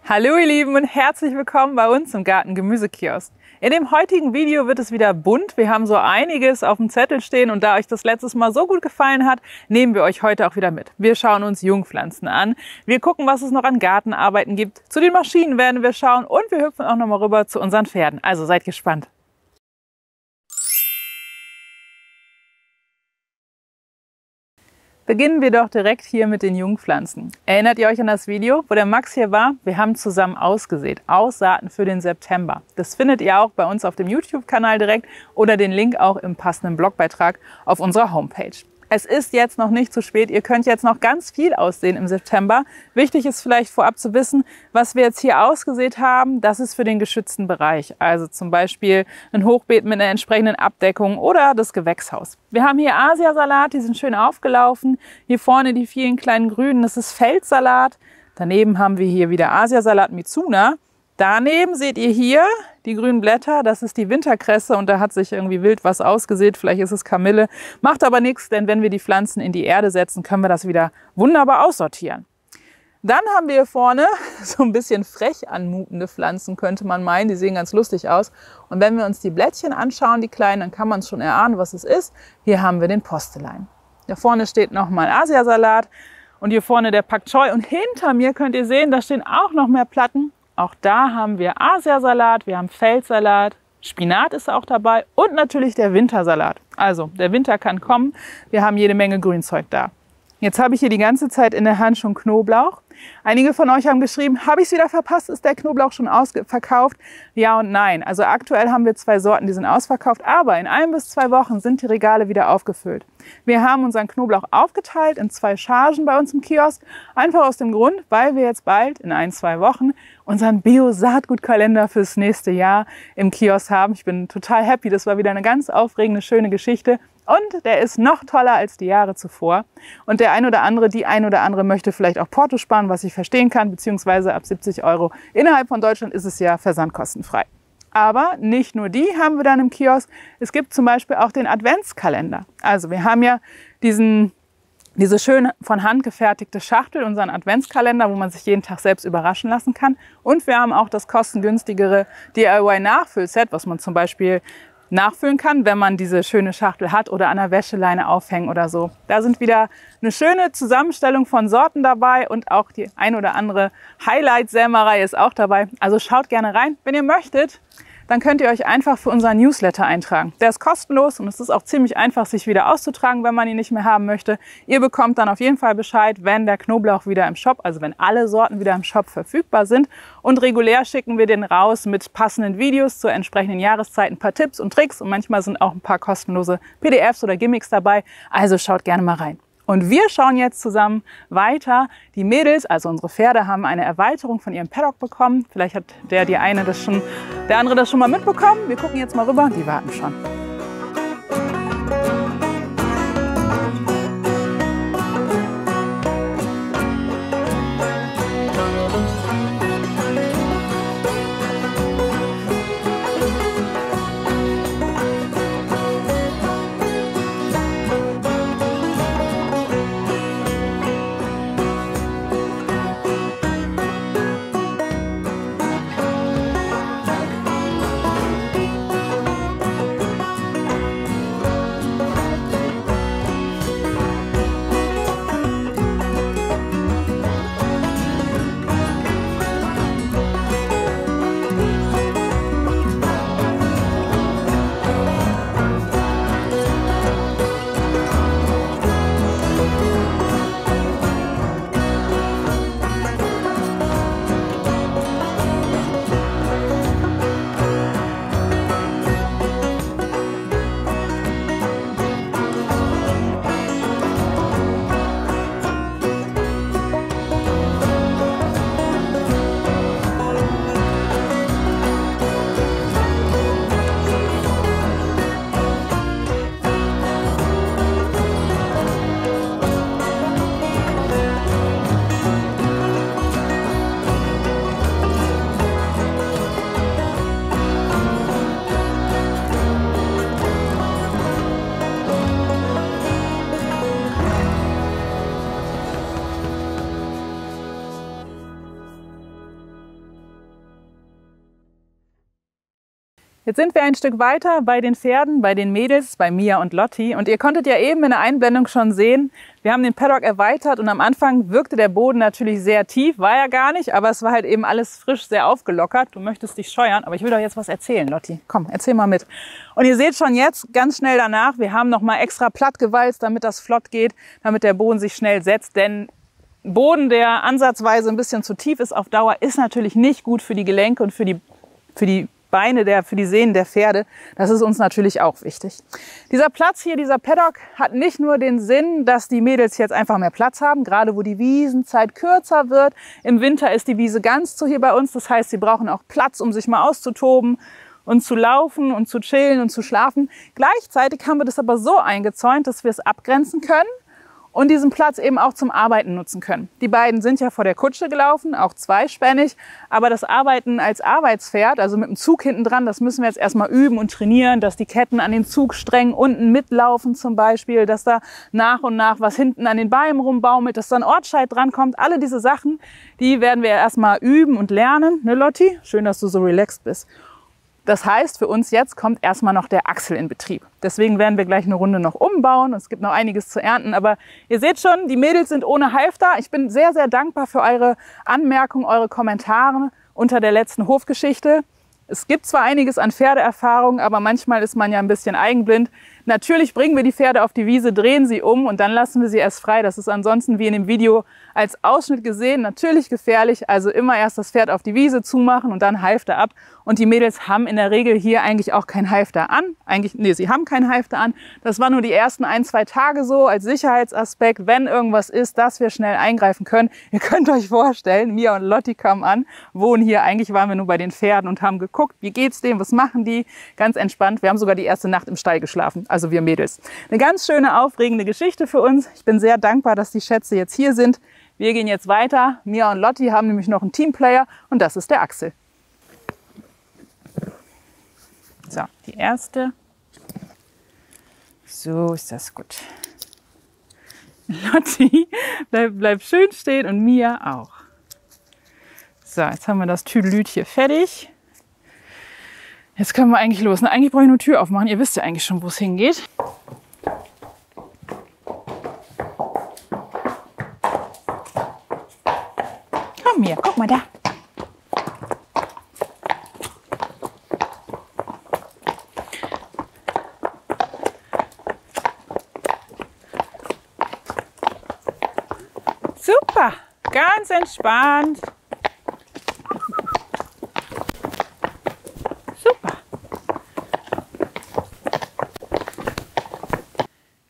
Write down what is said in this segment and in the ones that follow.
Hallo ihr Lieben und herzlich willkommen bei uns im Garten-Gemüsekiosk. In dem heutigen Video wird es wieder bunt. Wir haben so einiges auf dem Zettel stehen und da euch das letztes Mal so gut gefallen hat, nehmen wir euch heute auch wieder mit. Wir schauen uns Jungpflanzen an, wir gucken, was es noch an Gartenarbeiten gibt, zu den Maschinen werden wir schauen und wir hüpfen auch noch mal rüber zu unseren Pferden. Also seid gespannt. Beginnen wir doch direkt hier mit den Jungpflanzen. Erinnert ihr euch an das Video, wo der Max hier war? Wir haben zusammen ausgesät, Aussaaten für den September. Das findet ihr auch bei uns auf dem YouTube-Kanal direkt oder den Link auch im passenden Blogbeitrag auf unserer Homepage. Es ist jetzt noch nicht zu spät, ihr könnt jetzt noch ganz viel aussehen im September. Wichtig ist vielleicht vorab zu wissen, was wir jetzt hier ausgesät haben, das ist für den geschützten Bereich. Also zum Beispiel ein Hochbeet mit einer entsprechenden Abdeckung oder das Gewächshaus. Wir haben hier Asiasalat, die sind schön aufgelaufen. Hier vorne die vielen kleinen Grünen, das ist Feldsalat. Daneben haben wir hier wieder Asiasalat Mizuna. Daneben seht ihr hier die grünen Blätter, das ist die Winterkresse und da hat sich irgendwie wild was ausgesät, vielleicht ist es Kamille. Macht aber nichts, denn wenn wir die Pflanzen in die Erde setzen, können wir das wieder wunderbar aussortieren. Dann haben wir hier vorne so ein bisschen frech anmutende Pflanzen, könnte man meinen, die sehen ganz lustig aus. Und wenn wir uns die Blättchen anschauen, die kleinen, dann kann man schon erahnen, was es ist. Hier haben wir den Postelein. Da vorne steht nochmal Asiasalat und hier vorne der Pak Choi und hinter mir könnt ihr sehen, da stehen auch noch mehr Platten. Auch da haben wir Asiasalat, wir haben Feldsalat, Spinat ist auch dabei und natürlich der Wintersalat. Also der Winter kann kommen, wir haben jede Menge Grünzeug da. Jetzt habe ich hier die ganze Zeit in der Hand schon Knoblauch. Einige von euch haben geschrieben, habe ich es wieder verpasst, ist der Knoblauch schon ausverkauft? Ja und nein. Also aktuell haben wir 2 Sorten, die sind ausverkauft, aber in 1 bis 2 Wochen sind die Regale wieder aufgefüllt. Wir haben unseren Knoblauch aufgeteilt in 2 Chargen bei uns im Kiosk, einfach aus dem Grund, weil wir jetzt bald in 1, 2 Wochen unseren Bio-Saatgutkalender fürs nächste Jahr im Kiosk haben. Ich bin total happy, das war wieder eine ganz aufregende, schöne Geschichte. Und der ist noch toller als die Jahre zuvor. Und der ein oder andere, die ein oder andere möchte vielleicht auch Porto sparen, was ich verstehen kann, beziehungsweise ab 70 € innerhalb von Deutschland ist es ja versandkostenfrei. Aber nicht nur die haben wir dann im Kiosk. Es gibt zum Beispiel auch den Adventskalender. Also wir haben ja diese schön von Hand gefertigte Schachtel, unseren Adventskalender, wo man sich jeden Tag selbst überraschen lassen kann. Und wir haben auch das kostengünstigere DIY-Nachfüllset, was man zum Beispiel nachfüllen kann, wenn man diese schöne Schachtel hat oder an der Wäscheleine aufhängen oder so. Da sind wieder eine schöne Zusammenstellung von Sorten dabei und auch die ein oder andere Highlight-Sämerei ist auch dabei. Also schaut gerne rein. Wenn ihr möchtet, dann könnt ihr euch einfach für unseren Newsletter eintragen. Der ist kostenlos und es ist auch ziemlich einfach, sich wieder auszutragen, wenn man ihn nicht mehr haben möchte. Ihr bekommt dann auf jeden Fall Bescheid, wenn der Knoblauch wieder im Shop, also wenn alle Sorten wieder im Shop verfügbar sind. Und regulär schicken wir den raus mit passenden Videos zur entsprechenden Jahreszeit, ein paar Tipps und Tricks und manchmal sind auch ein paar kostenlose PDFs oder Gimmicks dabei. Also schaut gerne mal rein. Und wir schauen jetzt zusammen weiter. Die Mädels, also unsere Pferde, haben eine Erweiterung von ihrem Paddock bekommen. Vielleicht hat der andere das schon mal mitbekommen. Wir gucken jetzt mal rüber, die warten schon. Jetzt sind wir ein Stück weiter bei den Pferden, bei den Mädels, bei Mia und Lotti. Und ihr konntet ja eben in der Einblendung schon sehen, wir haben den Paddock erweitert und am Anfang wirkte der Boden natürlich sehr tief, war ja gar nicht, aber es war halt eben alles frisch, sehr aufgelockert. Du möchtest dich scheuern, aber ich will doch jetzt was erzählen, Lotti. Komm, erzähl mal mit. Und ihr seht schon jetzt ganz schnell danach, wir haben noch mal extra platt gewalzt, damit das flott geht, damit der Boden sich schnell setzt, denn Boden, der ansatzweise ein bisschen zu tief ist auf Dauer, ist natürlich nicht gut für die Gelenke und für die Beine, für die Sehnen der Pferde. Das ist uns natürlich auch wichtig. Dieser Platz hier, dieser Paddock, hat nicht nur den Sinn, dass die Mädels jetzt einfach mehr Platz haben, gerade wo die Wiesenzeit kürzer wird. Im Winter ist die Wiese ganz zu hier bei uns. Das heißt, sie brauchen auch Platz, um sich mal auszutoben und zu laufen und zu chillen und zu schlafen. Gleichzeitig haben wir das aber so eingezäunt, dass wir es abgrenzen können und diesen Platz eben auch zum Arbeiten nutzen können. Die beiden sind ja vor der Kutsche gelaufen, auch zweispännig, aber das Arbeiten als Arbeitspferd, also mit dem Zug hinten dran, das müssen wir jetzt erstmal üben und trainieren, dass die Ketten an den Zugsträngen unten mitlaufen zum Beispiel, dass da nach und nach was hinten an den Beinen rumbaumelt, dass da ein Ortscheit drankommt. Alle diese Sachen, die werden wir erstmal üben und lernen. Ne, Lotti? Schön, dass du so relaxed bist. Das heißt, für uns jetzt kommt erstmal noch der Achsel in Betrieb. Deswegen werden wir gleich eine Runde noch umbauen. Es gibt noch einiges zu ernten. Aber ihr seht schon, die Mädels sind ohne Halfter. Ich bin sehr, sehr dankbar für eure Anmerkungen, eure Kommentare unter der letzten Hofgeschichte. Es gibt zwar einiges an Pferdeerfahrung, aber manchmal ist man ja ein bisschen eigenblind. Natürlich bringen wir die Pferde auf die Wiese, drehen sie um und dann lassen wir sie erst frei. Das ist ansonsten, wie in dem Video als Ausschnitt gesehen, natürlich gefährlich. Also immer erst das Pferd auf die Wiese zumachen und dann Halfter ab. Und die Mädels haben in der Regel hier eigentlich auch kein Halfter an. Sie haben kein Halfter an. Das war nur die ersten 1-2 Tage so als Sicherheitsaspekt, wenn irgendwas ist, dass wir schnell eingreifen können. Ihr könnt euch vorstellen, Mia und Lotti kamen an, wohnen hier. Eigentlich waren wir nur bei den Pferden und haben geguckt, wie geht's denen, was machen die? Ganz entspannt. Wir haben sogar die erste Nacht im Stall geschlafen. Also wir Mädels. Eine ganz schöne, aufregende Geschichte für uns. Ich bin sehr dankbar, dass die Schätze jetzt hier sind. Wir gehen jetzt weiter. Mia und Lotti haben nämlich noch einen Teamplayer und das ist der Axel. So, die erste. So ist das gut. Lotti, bleib schön stehen und Mia auch. So, jetzt haben wir das Tüdelüt hier fertig. Jetzt können wir eigentlich los. Eigentlich brauche ich nur Tür aufmachen. Ihr wisst ja eigentlich schon, wo es hingeht. Komm hier, guck mal da. Super, ganz entspannt. Super.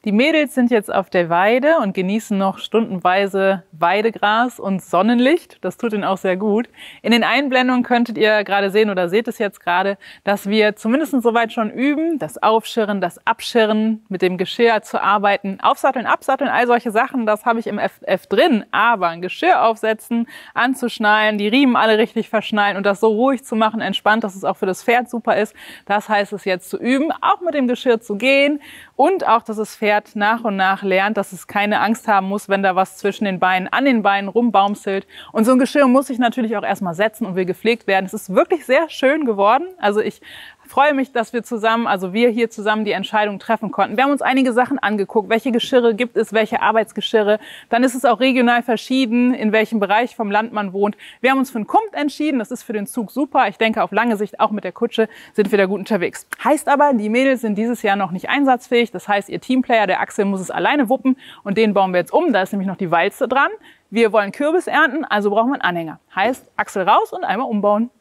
Die Mädels sind jetzt auf der Weide und genießen noch stundenweise Weidegras und Sonnenlicht. Das tut ihnen auch sehr gut. In den Einblendungen könntet ihr gerade sehen oder seht es jetzt gerade, dass wir zumindest soweit schon üben, das Aufschirren, das Abschirren, mit dem Geschirr zu arbeiten, aufsatteln, absatteln, all solche Sachen, das habe ich im FF drin. Aber ein Geschirr aufsetzen, anzuschnallen, die Riemen alle richtig verschnallen und das so ruhig zu machen, entspannt, dass es auch für das Pferd super ist, das heißt es jetzt zu üben, auch mit dem Geschirr zu gehen und auch, dass das Pferd nach und nach lernt, dass es keine Angst haben muss, wenn da was zwischen den Beinen, an den Beinen rumbaumselt. Und so ein Geschirr muss sich natürlich auch erstmal setzen und will gepflegt werden. Es ist wirklich sehr schön geworden. Also ich freue mich, dass wir hier zusammen die Entscheidung treffen konnten. Wir haben uns einige Sachen angeguckt, welche Geschirre gibt es, welche Arbeitsgeschirre. Dann ist es auch regional verschieden, in welchem Bereich vom Land man wohnt. Wir haben uns für einen Kumpt entschieden, das ist für den Zug super. Ich denke, auf lange Sicht, auch mit der Kutsche, sind wir da gut unterwegs. Heißt aber, die Mädels sind dieses Jahr noch nicht einsatzfähig. Das heißt, ihr Teamplayer, der Axel, muss es alleine wuppen und den bauen wir jetzt um. Da ist nämlich noch die Walze dran. Wir wollen Kürbis ernten, also brauchen wir einen Anhänger. Heißt, Axel raus und einmal umbauen.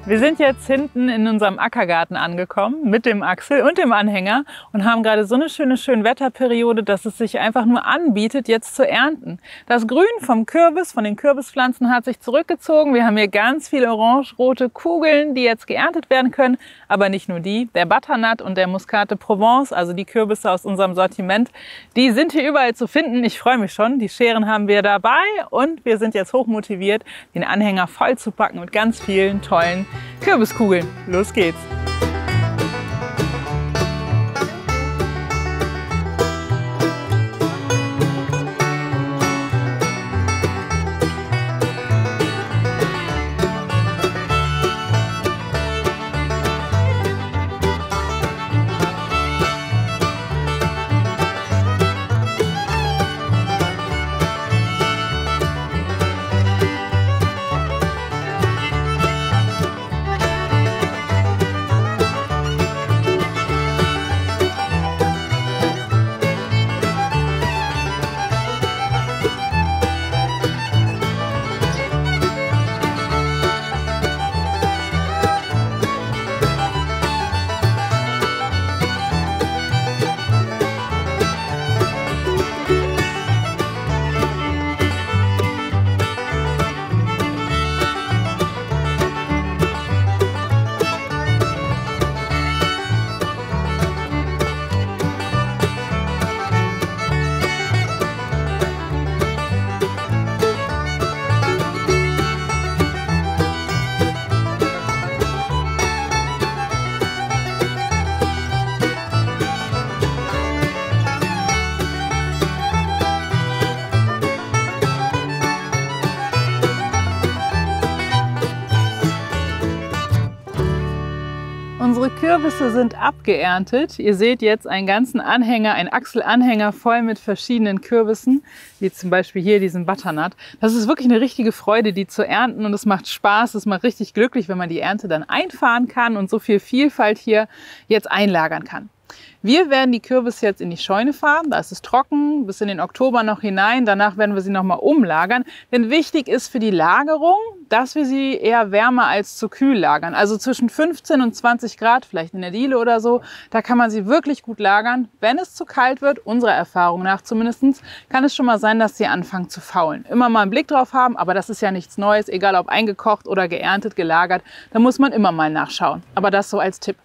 Wir sind jetzt hinten in unserem Ackergarten angekommen mit dem Axel und dem Anhänger und haben gerade so eine schöne Schönwetterperiode, dass es sich einfach nur anbietet, jetzt zu ernten. Das Grün vom Kürbis, von den Kürbispflanzen hat sich zurückgezogen. Wir haben hier ganz viele orange-rote Kugeln, die jetzt geerntet werden können. Aber nicht nur die, der Butternut und der Muscate Provence, also die Kürbisse aus unserem Sortiment, die sind hier überall zu finden. Ich freue mich schon. Die Scheren haben wir dabei und wir sind jetzt hochmotiviert, den Anhänger voll zu packen mit ganz vielen tollen Kürbiskugeln. Los geht's! Unsere Kürbisse sind abgeerntet. Ihr seht jetzt einen ganzen Anhänger, einen Achselanhänger voll mit verschiedenen Kürbissen, wie zum Beispiel hier diesen Butternut. Das ist wirklich eine richtige Freude, die zu ernten, und es macht Spaß, es macht richtig glücklich, wenn man die Ernte dann einfahren kann und so viel Vielfalt hier jetzt einlagern kann. Wir werden die Kürbisse jetzt in die Scheune fahren, da ist es trocken, bis in den Oktober noch hinein. Danach werden wir sie nochmal umlagern. Denn wichtig ist für die Lagerung, dass wir sie eher wärmer als zu kühl lagern. Also zwischen 15 und 20 Grad, vielleicht in der Diele oder so. Da kann man sie wirklich gut lagern. Wenn es zu kalt wird, unserer Erfahrung nach zumindest, kann es schon mal sein, dass sie anfangen zu faulen. Immer mal einen Blick drauf haben, aber das ist ja nichts Neues, egal ob eingekocht oder geerntet, gelagert. Da muss man immer mal nachschauen. Aber das so als Tipp.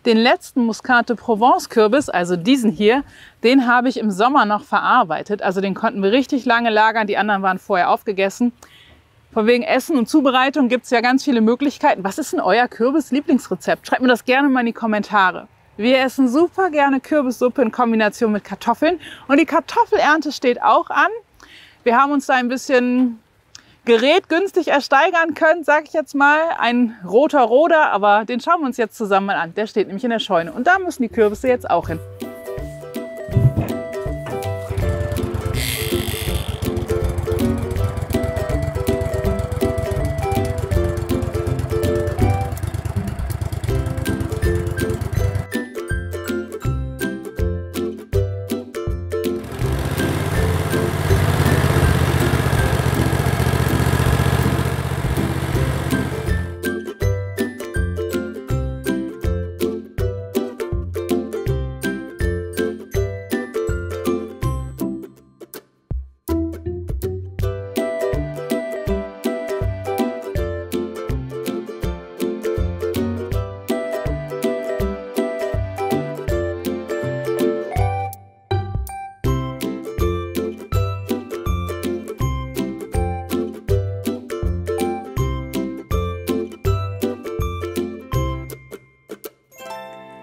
Den letzten Muscate Provence Kürbis, also diesen hier, den habe ich im Sommer noch verarbeitet. Also den konnten wir richtig lange lagern, die anderen waren vorher aufgegessen. Von wegen Essen und Zubereitung gibt es ja ganz viele Möglichkeiten. Was ist denn euer Kürbis-Lieblingsrezept? Schreibt mir das gerne mal in die Kommentare. Wir essen super gerne Kürbissuppe in Kombination mit Kartoffeln. Und die Kartoffelernte steht auch an. Wir haben uns da ein bisschen Gerät günstig ersteigern können, sage ich jetzt mal. Ein roter Roder, aber den schauen wir uns jetzt zusammen mal an. Der steht nämlich in der Scheune und da müssen die Kürbisse jetzt auch hin.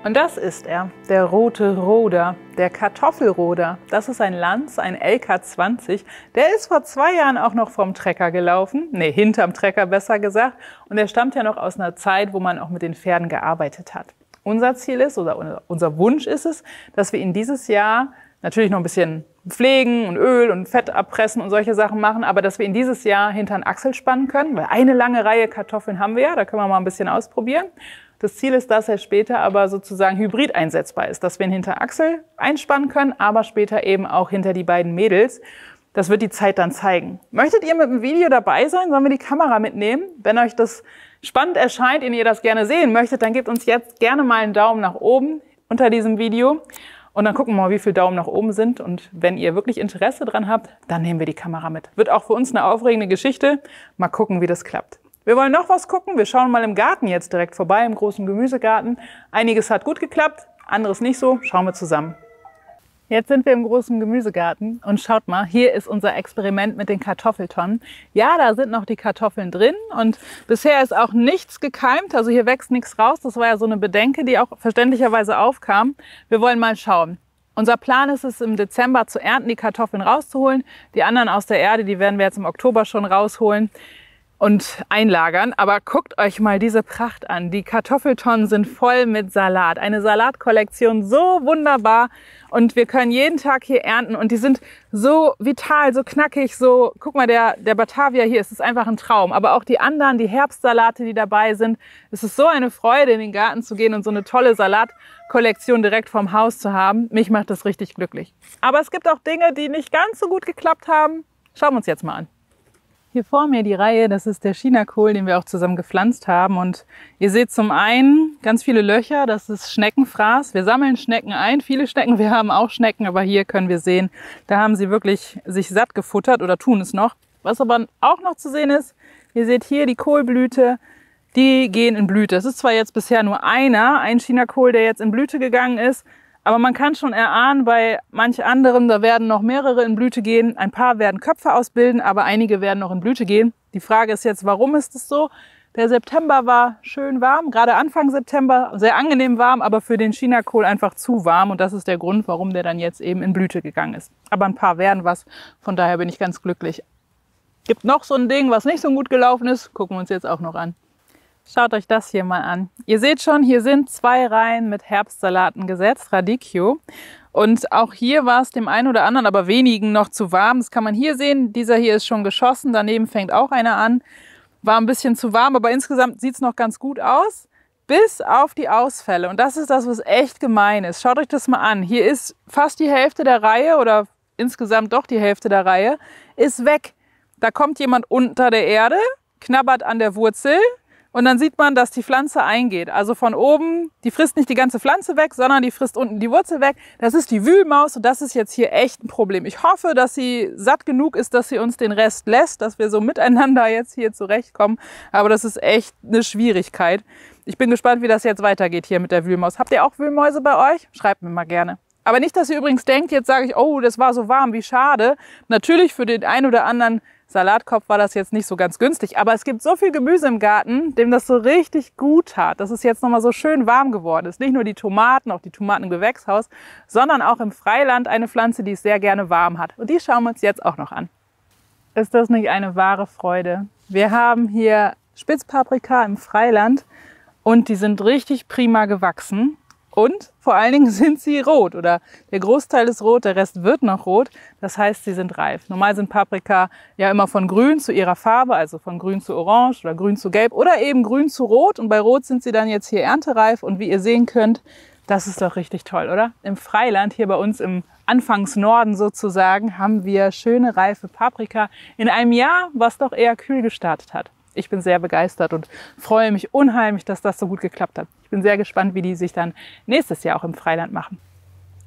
Und das ist er, der rote Roder, der Kartoffelroder. Das ist ein Lanz, ein LK20. Der ist vor 2 Jahren auch noch vom Trecker gelaufen. Ne, hinterm Trecker besser gesagt. Und der stammt ja noch aus einer Zeit, wo man auch mit den Pferden gearbeitet hat. Unser Ziel ist, oder unser Wunsch ist es, dass wir ihn dieses Jahr natürlich noch ein bisschen pflegen und Öl und Fett abpressen und solche Sachen machen, aber dass wir ihn dieses Jahr hinter einen Axel spannen können, weil eine lange Reihe Kartoffeln haben wir ja, da können wir mal ein bisschen ausprobieren. Das Ziel ist, dass er später aber sozusagen hybrid einsetzbar ist, dass wir ihn hinter Axel einspannen können, aber später eben auch hinter die beiden Mädels. Das wird die Zeit dann zeigen. Möchtet ihr mit dem Video dabei sein? Sollen wir die Kamera mitnehmen? Wenn euch das spannend erscheint und ihr das gerne sehen möchtet, dann gebt uns jetzt gerne mal einen Daumen nach oben unter diesem Video. Und dann gucken wir mal, wie viele Daumen nach oben sind. Und wenn ihr wirklich Interesse dran habt, dann nehmen wir die Kamera mit. Wird auch für uns eine aufregende Geschichte. Mal gucken, wie das klappt. Wir wollen noch was gucken. Wir schauen mal im Garten jetzt direkt vorbei, im großen Gemüsegarten. Einiges hat gut geklappt, anderes nicht so. Schauen wir zusammen. Jetzt sind wir im großen Gemüsegarten und schaut mal, hier ist unser Experiment mit den Kartoffeltonnen. Ja, da sind noch die Kartoffeln drin und bisher ist auch nichts gekeimt, also hier wächst nichts raus. Das war ja so eine Bedenke, die auch verständlicherweise aufkam. Wir wollen mal schauen. Unser Plan ist es, im Dezember zu ernten, die Kartoffeln rauszuholen. Die anderen aus der Erde, die werden wir jetzt im Oktober schon rausholen und einlagern. Aber guckt euch mal diese Pracht an. Die Kartoffeltonnen sind voll mit Salat. Eine Salatkollektion, so wunderbar. Und wir können jeden Tag hier ernten und die sind so vital, so knackig, so, guck mal, der Batavia hier, es ist einfach ein Traum. Aber auch die anderen, die Herbstsalate, die dabei sind, es ist so eine Freude, in den Garten zu gehen und so eine tolle Salatkollektion direkt vom Haus zu haben. Mich macht das richtig glücklich. Aber es gibt auch Dinge, die nicht ganz so gut geklappt haben. Schauen wir uns jetzt mal an. Hier vor mir die Reihe, das ist der Chinakohl, den wir auch zusammen gepflanzt haben. Und ihr seht zum einen ganz viele Löcher, das ist Schneckenfraß. Wir sammeln Schnecken ein, viele Schnecken, wir haben auch Schnecken, aber hier können wir sehen, da haben sie wirklich sich satt gefuttert oder tun es noch. Was aber auch noch zu sehen ist, ihr seht hier die Kohlblüte, die gehen in Blüte. Es ist zwar jetzt bisher nur ein Chinakohl, der jetzt in Blüte gegangen ist, aber man kann schon erahnen, bei manch anderem, da werden noch mehrere in Blüte gehen. Ein paar werden Köpfe ausbilden, aber einige werden noch in Blüte gehen. Die Frage ist jetzt, warum ist es so? Der September war schön warm, gerade Anfang September, sehr angenehm warm, aber für den Chinakohl einfach zu warm. Und das ist der Grund, warum der dann jetzt eben in Blüte gegangen ist. Aber ein paar werden was, von daher bin ich ganz glücklich. Gibt noch so ein Ding, was nicht so gut gelaufen ist, gucken wir uns jetzt auch noch an. Schaut euch das hier mal an. Ihr seht schon, hier sind 2 Reihen mit Herbstsalaten gesetzt, Radicchio. Und auch hier war es dem einen oder anderen, aber wenigen noch zu warm. Das kann man hier sehen. Dieser hier ist schon geschossen, daneben fängt auch einer an. War ein bisschen zu warm, aber insgesamt sieht es noch ganz gut aus. Bis auf die Ausfälle. Und das ist das, was echt gemein ist. Schaut euch das mal an. Hier ist fast die Hälfte der Reihe oder insgesamt doch die Hälfte der Reihe ist weg. Da kommt jemand unter der Erde, knabbert an der Wurzel. Und dann sieht man, dass die Pflanze eingeht. Also von oben, die frisst nicht die ganze Pflanze weg, sondern die frisst unten die Wurzel weg. Das ist die Wühlmaus und das ist jetzt hier echt ein Problem. Ich hoffe, dass sie satt genug ist, dass sie uns den Rest lässt, dass wir so miteinander jetzt hier zurechtkommen. Aber das ist echt eine Schwierigkeit. Ich bin gespannt, wie das jetzt weitergeht hier mit der Wühlmaus. Habt ihr auch Wühlmäuse bei euch? Schreibt mir mal gerne. Aber nicht, dass ihr übrigens denkt, jetzt sage ich, oh, das war so warm, wie schade. Natürlich für den einen oder anderen Salatkopf war das jetzt nicht so ganz günstig, aber es gibt so viel Gemüse im Garten, dem das so richtig gut tat, dass es jetzt nochmal so schön warm geworden ist. Nicht nur die Tomaten, auch die Tomaten im Gewächshaus, sondern auch im Freiland eine Pflanze, die es sehr gerne warm hat. Und die schauen wir uns jetzt auch noch an. Ist das nicht eine wahre Freude? Wir haben hier Spitzpaprika im Freiland und die sind richtig prima gewachsen. Und vor allen Dingen sind sie rot oder der Großteil ist rot, der Rest wird noch rot. Das heißt, sie sind reif. Normal sind Paprika ja immer von grün zu ihrer Farbe, also von grün zu orange oder grün zu gelb oder eben grün zu rot. Und bei rot sind sie dann jetzt hier erntereif. Und wie ihr sehen könnt, das ist doch richtig toll, oder? Im Freiland, hier bei uns im Anfangsnorden sozusagen, haben wir schöne reife Paprika in einem Jahr, was doch eher kühl gestartet hat. Ich bin sehr begeistert und freue mich unheimlich, dass das so gut geklappt hat. Ich bin sehr gespannt, wie die sich dann nächstes Jahr auch im Freiland machen.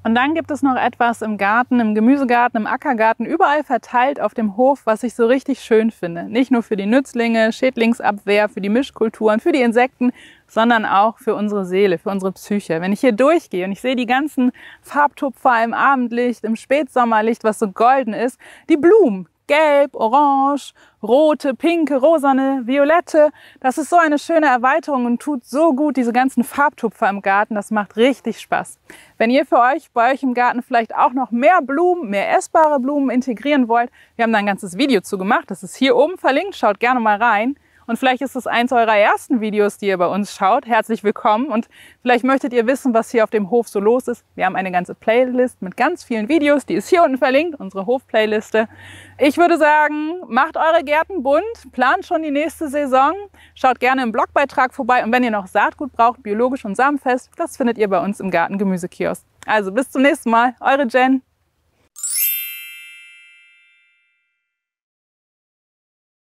Und dann gibt es noch etwas im Garten, im Gemüsegarten, im Ackergarten, überall verteilt auf dem Hof, was ich so richtig schön finde. Nicht nur für die Nützlinge, Schädlingsabwehr, für die Mischkulturen, für die Insekten, sondern auch für unsere Seele, für unsere Psyche. Wenn ich hier durchgehe und ich sehe die ganzen Farbtupfer im Abendlicht, im Spätsommerlicht, was so golden ist, die Blumen. Gelb, orange, rote, pinke, rosane, violette. Das ist so eine schöne Erweiterung und tut so gut, diese ganzen Farbtupfer im Garten. Das macht richtig Spaß. Wenn ihr für euch bei euch im Garten vielleicht auch noch mehr Blumen, mehr essbare Blumen integrieren wollt, wir haben da ein ganzes Video zu gemacht. Das ist hier oben verlinkt. Schaut gerne mal rein. Und vielleicht ist es eins eurer ersten Videos, die ihr bei uns schaut. Herzlich willkommen und vielleicht möchtet ihr wissen, was hier auf dem Hof so los ist. Wir haben eine ganze Playlist mit ganz vielen Videos, die ist hier unten verlinkt, unsere Hofplayliste. Ich würde sagen, macht eure Gärten bunt, plant schon die nächste Saison, schaut gerne im Blogbeitrag vorbei und wenn ihr noch Saatgut braucht, biologisch und samenfest, das findet ihr bei uns im Garten Gemüsekiosk. Also bis zum nächsten Mal, eure Jen.